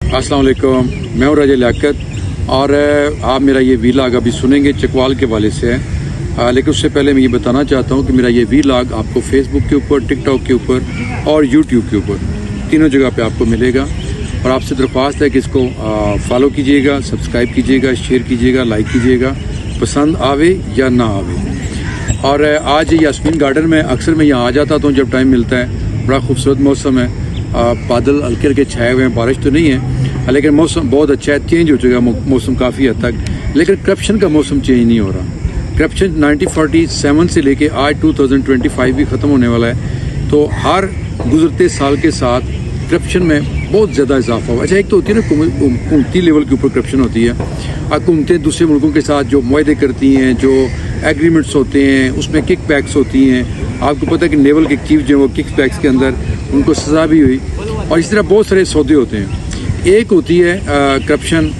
अस्सलाम वालेकुम, मैं हूँ राजा लियाकत और आप मेरा ये वीलॉग अभी सुनेंगे चकवाल के वाले से है। लेकिन उससे पहले मैं ये बताना चाहता हूँ कि मेरा ये वीलॉग आपको फेसबुक के ऊपर, टिकटॉक के ऊपर और यूट्यूब के ऊपर तीनों जगह पे आपको मिलेगा। और आपसे दरख्वास्त है कि इसको फॉलो कीजिएगा, सब्सक्राइब कीजिएगा, शेयर कीजिएगा, लाइक कीजिएगा, पसंद आवे या ना आवे। और आज यास्मीन गार्डन में अक्सर मैं यहाँ आ जाता हूँ जब टाइम मिलता है। बड़ा खूबसूरत मौसम है, बादल हल्के हल्के छाए हुए हैं, बारिश तो नहीं है लेकिन मौसम बहुत अच्छा है, चेंज हो चुका है मौसम काफ़ी हद तक। लेकिन करप्शन का मौसम चेंज नहीं हो रहा। करप्शन 1947 से लेके आज 2025 भी ख़त्म होने वाला है। तो हर गुजरते साल के साथ करप्शन में बहुत ज़्यादा इजाफा हुआ। अच्छा, एक तो होती है ना हुकूमती लेवल के ऊपर करप्शन होती है। हुकूमतें दूसरे मुल्कों के साथ जो मुआहदे करती हैं, जो एग्रीमेंट्स होते हैं, उसमें किक बैक्स होती हैं। आपको पता है कि नेवल के चीफ जो है वो किक बैक्स के अंदर उनको सज़ा भी हुई। और इस तरह बहुत सारे सौदे होते हैं। एक होती है करप्शन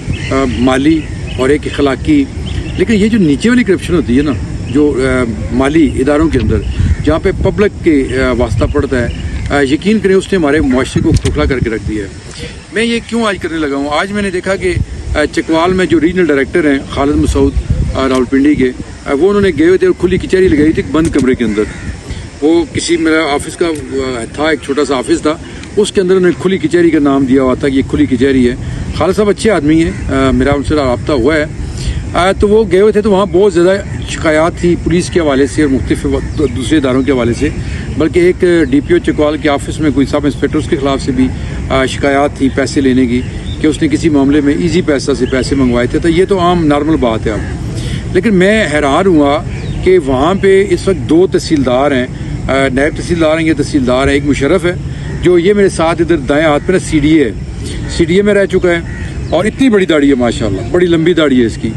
माली और एक अखलाकी। लेकिन ये जो नीचे वाली करप्शन होती है ना, जो माली इदारों के अंदर जहाँ पे पब्लिक के वास्ता पड़ता है, यकीन करें उसने हमारे मुआशरे को खोखला करके रख दिया है। मैं ये क्यों आज करने लगा हूँ? आज मैंने देखा कि चकवाल में जो रीजनल डायरेक्टर हैं खालिद मसूद रावलपिंडी के, वो उन्होंने गए हुए थे और खुली कचहरी लगाई थी बंद कमरे के अंदर। वो किसी मेरा ऑफिस का था, एक छोटा सा ऑफिस था, उसके अंदर उन्होंने खुली कचहरी का नाम दिया हुआ था कि ये खुली कचहरी है। खालिद साहब अच्छे आदमी हैं, मेरा उनसे रब्ता हुआ है। तो वो गए हुए थे तो वहाँ बहुत ज़्यादा शिकायत थी पुलिस के हवाले से और मुख्तलिफ दूसरे इदारों के हवाले से। बल्कि एक DPO चकवाल के ऑफिस में कोई सब इंस्पेक्टर उसके खिलाफ से भी शिकायत थी पैसे लेने की, कि उसने किसी मामले में ईजी पैसा से पैसे मंगवाए थे। तो ये तो आम नॉर्मल बात है अब। लेकिन मैं हैरान हुआ कि वहाँ पे इस वक्त दो तहसीलदार हैं, नायब तहसीलदार हैं, ये तहसीलदार हैं। एक मुशर्रफ है जो ये मेरे साथ इधर दाएँ हाथ पे ना CDA है, CDA में रह चुका है और इतनी बड़ी दाढ़ी है माशाल्लाह, बड़ी लंबी दाढ़ी है इसकी।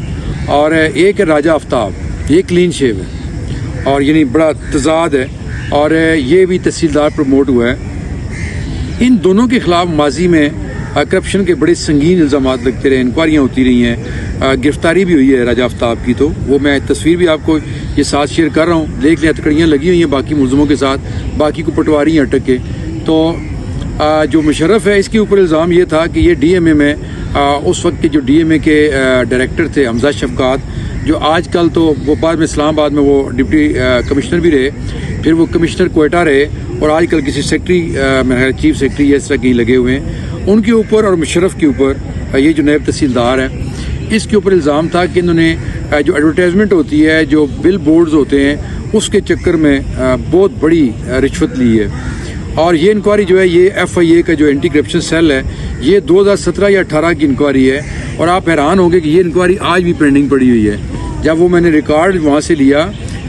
और एक है राजा आफ्ताब, ये क्लीन शेव है और यानी बड़ा तजाद है। और ये भी तहसीलदार प्रमोट हुआ है। इन दोनों के खिलाफ माजी में करप्शन के बड़े संगीन इल्ज़ाम लगते रहे, इंक्वायरियाँ होती रही हैं, गिरफ्तारी भी हुई है राजा आफ्ताब की। तो वो मैं तस्वीर भी आपको ये साथ शेयर कर रहा हूँ। देख लें, हथकड़ियाँ लगी हुई हैं बाकी मुलजमों के साथ, बाकी को पटवारी हैं अटक के। तो जो मुशर्रफ है इसके ऊपर इल्ज़ाम ये था कि ये DMA में उस वक्त के जो DMA के डायरेक्टर थे हमजा शफकात, जो आजकल तो वो बाद में इस्लामाबाद में वो डिप्टी कमिश्नर भी रहे, फिर वो कमिश्नर कोयटा रहे और आजकल किसी सेक्रेटरी मेरे चीफ सेक्रेटरी या इस तरह कहीं लगे हुए हैं। उनके ऊपर और मुशर्रफ के ऊपर ये जो नायब तहसीलदार है इसके ऊपर इल्ज़ाम था कि इन्होंने जो एडवर्टाइजमेंट होती है, जो बिल बोर्ड्स होते हैं, उसके चक्कर में बहुत बड़ी रिश्वत ली है। और ये इंक्वायरी जो है ये FIA का जो एंटी करप्शन सेल है, ये 2017 या 18 की इंक्वायरी है। और आप हैरान होंगे कि ये इंक्वायरी आज भी पेंडिंग पड़ी हुई है। जब वो मैंने रिकॉर्ड वहाँ से लिया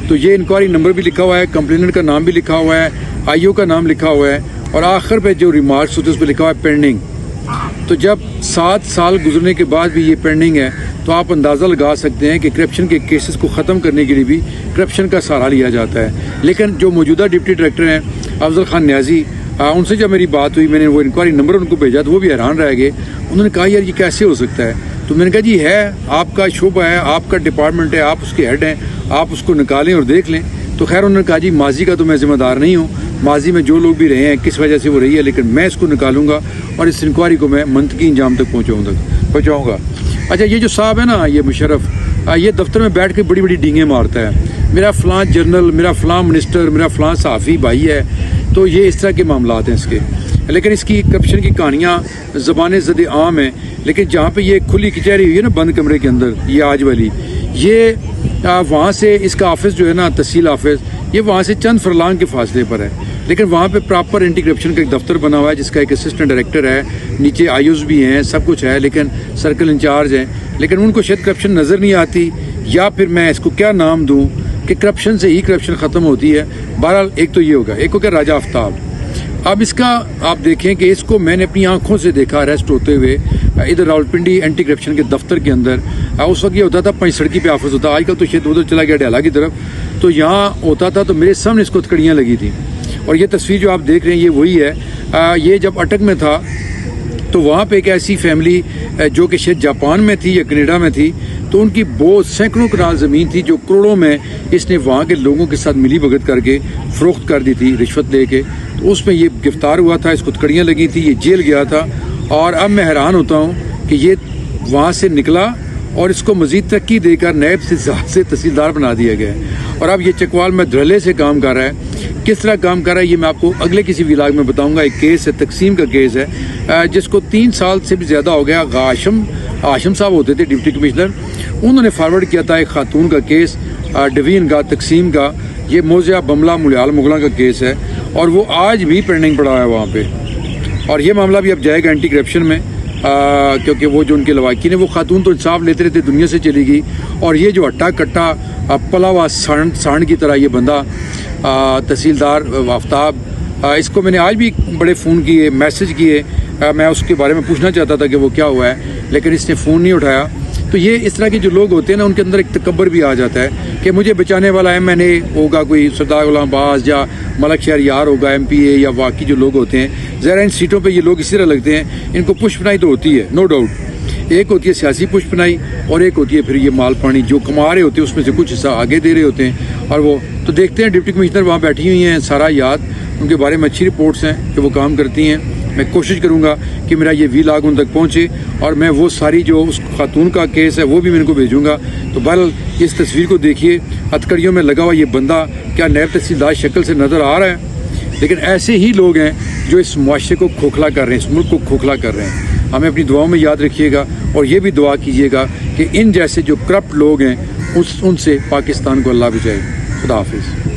तो ये इंक्वायरी नंबर भी लिखा हुआ है, कंप्लेनेंट का नाम भी लिखा हुआ है, IO का नाम लिखा हुआ है और आखिर पे जो रिमार्क्स होते हैं उस पर लिखा हुआ है पेंडिंग। तो जब 7 साल गुजरने के बाद भी ये पेंडिंग है तो आप अंदाज़ा लगा सकते हैं कि करप्शन के केसेस को ख़त्म करने के लिए भी करप्शन का सहारा लिया जाता है। लेकिन जो मौजूदा डिप्टी डायरेक्टर हैं अफजल खान न्याजी, उनसे जब मेरी बात हुई, मैंने वो इंक्वायरी नंबर उनको भेजा तो वो भी हैरान रह गए। उन्होंने कहा यार ये कैसे हो सकता है? तो मैंने कहा जी है, आपका शुबा है, आपका डिपार्टमेंट है, आप उसके हेड हैं, आप उसको निकालें और देख लें। तो खैर उन्होंने कहा जी माजी का तो मैं जिम्मेदार नहीं हूँ, माजी में जो लोग भी रहे हैं किस वजह से वो रही है, लेकिन मैं इसको निकालूंगा और इस इंक्वायरी को मैं मंतकी इंजाम तक पहुँचाऊँगा। अच्छा, ये जो साहब है ना, ये मुशर्रफ, ये दफ्तर में बैठ के बड़ी बड़ी डींगे मारता है, मेरा फ़लाँ जनरल, मेरा फ़लाँ मिनिस्टर, मेरा फ़लाँ सहाफ़ी भाई है। तो ये इस तरह के मामलात हैं इसके। लेकिन इसकी करप्शन की कहानियाँ ज़बान ज़द आम हैं। लेकिन जहाँ पे ये खुली कचहरी हुई है ना बंद कमरे के अंदर, ये आज वाली, ये वहाँ से इसका ऑफिस जो है ना, तहसील ऑफिस, ये वहाँ से चंद फरलांग के फासले पर है। लेकिन वहाँ पे प्रॉपर एंटी करप्शन का एक दफ्तर बना हुआ है जिसका एक असिस्टेंट डायरेक्टर है, नीचे IOs भी हैं, सब कुछ है, लेकिन सर्कल इंचार्ज हैं। लेकिन उनको शायद करप्शन नज़र नहीं आती, या फिर मैं इसको क्या नाम दूँ कि करप्शन से ही करप्शन ख़त्म होती है। बहरहाल एक तो ये होगा, एक हो गया राजा आफ्ताब। अब इसका आप देखें कि इसको मैंने अपनी आंखों से देखा अरेस्ट होते हुए इधर रावलपिंडी एंटी करप्शन के दफ्तर के अंदर। उस वक्त ये होता था पंच सड़की पे ऑफिस होता, आजकल तो शायद उधर चला गया डैला की तरफ। तो यहाँ होता था तो मेरे सामने इसको हथकड़ियाँ लगी थी। और ये तस्वीर जो आप देख रहे हैं ये वही है। ये जब अटक में था तो वहाँ पे एक ऐसी फैमिली जो कि शायद जापान में थी या कनाडा में थी, तो उनकी बहुत सैकड़ों कनाल ज़मीन थी जो करोड़ों में इसने वहाँ के लोगों के साथ मिली भगत करके फ़रोख्त कर दी थी रिश्वत लेके। तो उसमें ये गिरफ्तार हुआ था, इसको हथकड़ियाँ लगी थी, ये जेल गया था और अब मैं हैरान होता हूँ कि ये वहाँ से निकला और इसको मजीद तरक्की देकर नैब से तहसीलदार बना दिया गया है और अब ये चकवाल में धड़ल्ले से काम कर रहा है। किस तरह काम कर रहा है ये मैं आपको अगले किसी व्लॉग में बताऊंगा। एक केस है, तकसीम का केस है, जिसको 3 साल से भी ज़्यादा हो गया। आशम साहब होते थे डिप्टी कमिश्नर, उन्होंने फॉरवर्ड किया था एक खातून का केस डिवीजन का, तकसीम का। ये मोज़ा बमला मुलियाल मुगला का केस है और वो आज भी पेंडिंग पड़ा है वहाँ पे। और ये मामला भी अब जाएगा एंटी करप्शन में, क्योंकि वो जो उनके लवाकिन है वो खातून तो इंसाफ लेते रहते दुनिया से चली गई और ये जो हट्टा कट्टा पला हुआ सांड की तरह ये बंदा तहसीलदार आफ्ताब, इसको मैंने आज भी बड़े फ़ोन किए, मैसेज किए, मैं उसके बारे में पूछना चाहता था कि वो क्या हुआ है, लेकिन इसने फ़ोन नहीं उठाया। तो ये इस तरह के जो लोग होते हैं ना, उनके अंदर एक तकब्बर भी आ जाता है कि मुझे बचाने वाला MNA होगा, कोई सरदार गुलाम बाज या मलक शहरियार होगा, MPA या बाकी जो लोग होते हैं। ज़रा इन सीटों पे ये लोग इसी तरह लगते हैं, इनको पुष्पनाई तो होती है नो डाउट। एक होती है सियासी पुष्पनाई और एक होती है फिर ये माल पानी जो कमा रहे होते हैं उसमें से कुछ हिस्सा आगे दे रहे होते हैं। और वो तो देखते हैं डिप्टी कमिश्नर वहाँ बैठी हुई हैं, सारा याद, उनके बारे में अच्छी रिपोर्ट्स हैं कि वो काम करती हैं। मैं कोशिश करूंगा कि मेरा ये व्लॉग उन तक पहुंचे और मैं वो सारी जो उस खातून का केस है वो भी मैं इनको भेजूंगा। तो बहरहाल इस तस्वीर को देखिए, हथकड़ियों में लगा हुआ ये बंदा क्या नैब तहसीलदार शक्ल से नज़र आ रहा है? लेकिन ऐसे ही लोग हैं जो इस मुआशरे को खोखला कर रहे हैं, इस मुल्क को खोखला कर रहे हैं। हमें अपनी दुआओं में याद रखिएगा और ये भी दुआ कीजिएगा कि इन जैसे जो करप्ट लोग हैं उनसे पाकिस्तान को अल्लाह बचाए। खुदा हाफिज़।